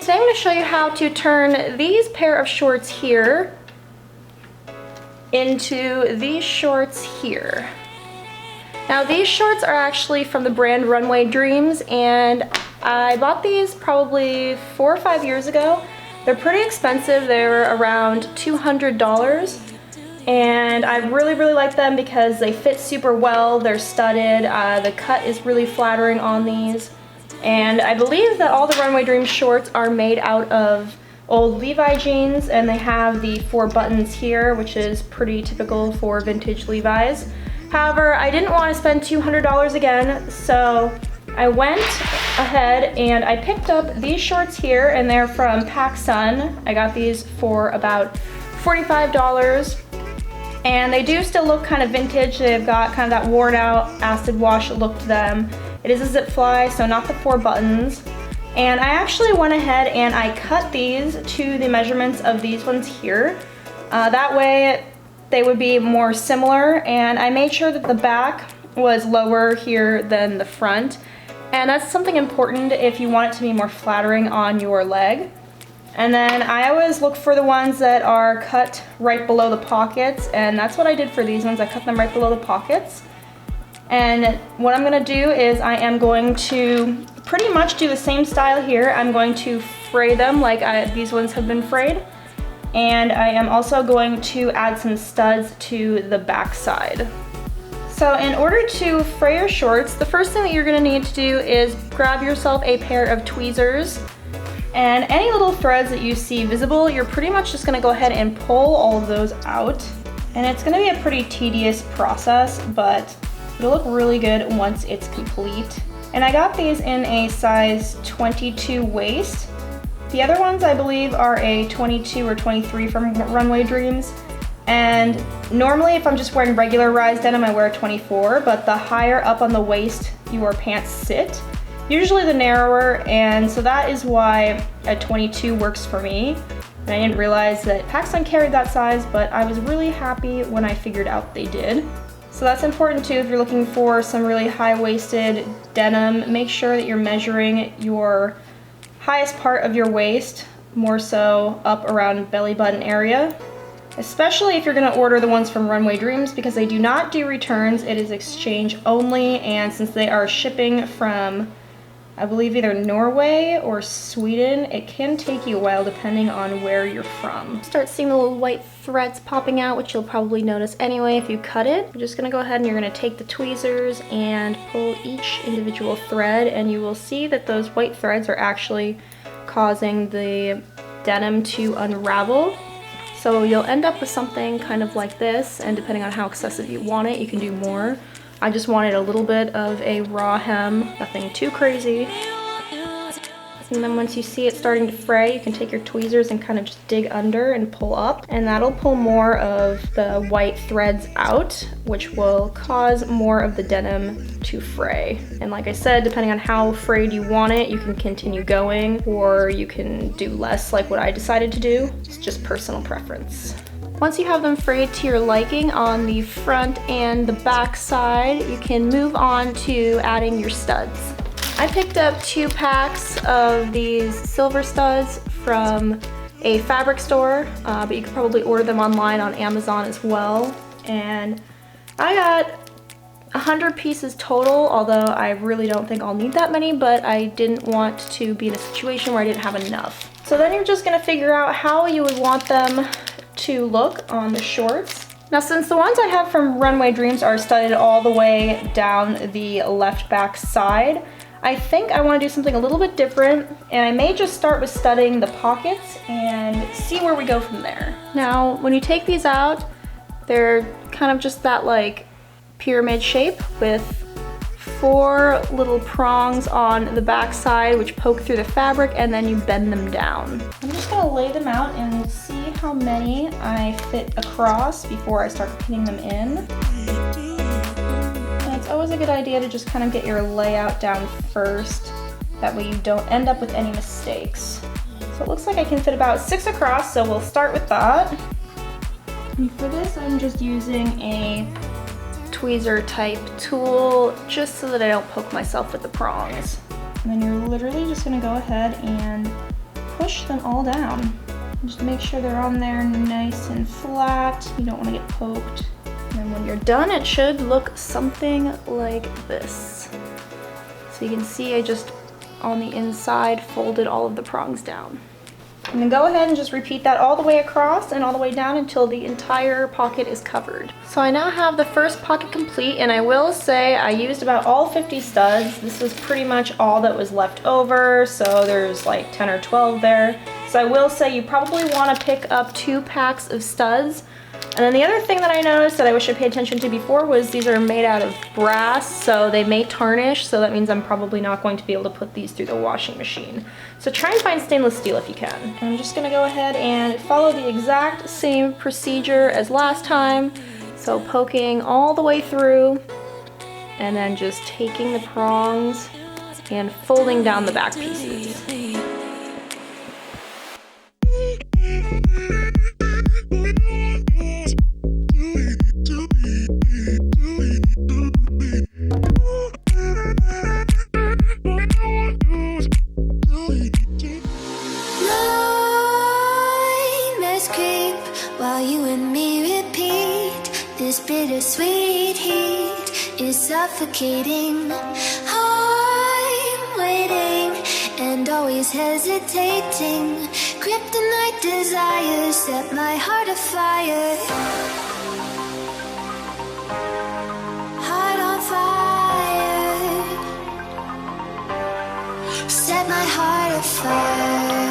today I'm going to show you how to turn these pair of shorts here into these shorts here. Now these shorts are actually from the brand Runwaydreamz, and I bought these probably 4 or 5 years ago. They're pretty expensive. They're around $200. And I really like them because they fit super well. They're studded. The cut is really flattering on these. And I believe that all the Runwaydreamz shorts are made out of old Levi jeans, and they have the 4 buttons here, which is pretty typical for vintage Levi's. However, I didn't want to spend $200 again, so I went ahead and I picked up these shorts here, and they're from PacSun. I got these for about $45. And they do still look kind of vintage. They've got kind of that worn out acid wash look to them. It is a zip fly, so not the 4 buttons. And I actually went ahead and I cut these to the measurements of these ones here. That way they would be more similar, and I made sure that the back was lower here than the front. And that's something important if you want it to be more flattering on your leg. And then I always look for the ones that are cut right below the pockets, and that's what I did for these ones. I cut them right below the pockets. And what I'm gonna do is I am going to pretty much do the same style here. I'm going to fray them like these ones have been frayed. And I am also going to add some studs to the back side. So in order to fray your shorts, the first thing that you're gonna need to do is grab yourself a pair of tweezers. And any little threads that you see visible, you're pretty much just gonna go ahead and pull all of those out. And it's gonna be a pretty tedious process, but it'll look really good once it's complete. And I got these in a size 22 waist. The other ones I believe are a 22 or 23 from Runwaydreamz. And normally if I'm just wearing regular rise denim, I wear a 24, but the higher up on the waist your pants sit, usually the narrower, and so that is why a 22 works for me. And I didn't realize that PacSun carried that size, but I was really happy when I figured out they did. So that's important too if you're looking for some really high-waisted denim. Make sure that you're measuring your highest part of your waist, more so up around belly button area. Especially if you're gonna order the ones from Runwaydreamz, because they do not do returns. It is exchange only, and since they are shipping from, I believe, either Norway or Sweden, it can take you a while depending on where you're from. Start seeing the little white threads popping out, which you'll probably notice anyway if you cut it. You're just gonna go ahead and you're gonna take the tweezers and pull each individual thread, and you will see that those white threads are actually causing the denim to unravel. So you'll end up with something kind of like this, and depending on how excessive you want it, you can do more. I just wanted a little bit of a raw hem, nothing too crazy. And then once you see it starting to fray, you can take your tweezers and kind of just dig under and pull up, and that'll pull more of the white threads out, which will cause more of the denim to fray. And like I said, depending on how frayed you want it, you can continue going, or you can do less like what I decided to do. It's just personal preference. Once you have them frayed to your liking on the front and the back side, you can move on to adding your studs. I picked up 2 packs of these silver studs from a fabric store, but you could probably order them online on Amazon as well. And I got 100 pieces total, although I really don't think I'll need that many, but I didn't want to be in a situation where I didn't have enough. So then you're just gonna figure out how you would want them to look on the shorts. Now, since the ones I have from Runwaydreamz are studded all the way down the left back side, I think I want to do something a little bit different, and I may just start with studding the pockets and see where we go from there. Now, when you take these out, they're kind of just that like pyramid shape with 4 little prongs on the back side which poke through the fabric, and then you bend them down. I'm just gonna lay them out and see how many I fit across before I start pinning them in. It's always a good idea to just kind of get your layout down first. That way you don't end up with any mistakes. So it looks like I can fit about 6 across, so we'll start with that. And for this, I'm just using a tweezer type tool just so that I don't poke myself with the prongs. And then you're literally just gonna go ahead and push them all down. Just make sure they're on there nice and flat. You don't want to get poked. And then when you're done, it should look something like this. So you can see I just, on the inside, folded all of the prongs down. And then go ahead and just repeat that all the way across and all the way down until the entire pocket is covered. So I now have the first pocket complete, and I will say I used about all 50 studs. This was pretty much all that was left over, so there's like 10 or 12 there. So I will say you probably want to pick up 2 packs of studs. And then the other thing that I noticed that I wish I paid attention to before was these are made out of brass, so they may tarnish, so that means I'm probably not going to be able to put these through the washing machine. So try and find stainless steel if you can. And I'm just gonna go ahead and follow the exact same procedure as last time. So poking all the way through, and then just taking the prongs and folding down the back pieces. While you and me repeat, this bittersweet heat is suffocating. I'm waiting and always hesitating. Kryptonite desires set my heart afire. Heart on fire. Set my heart afire.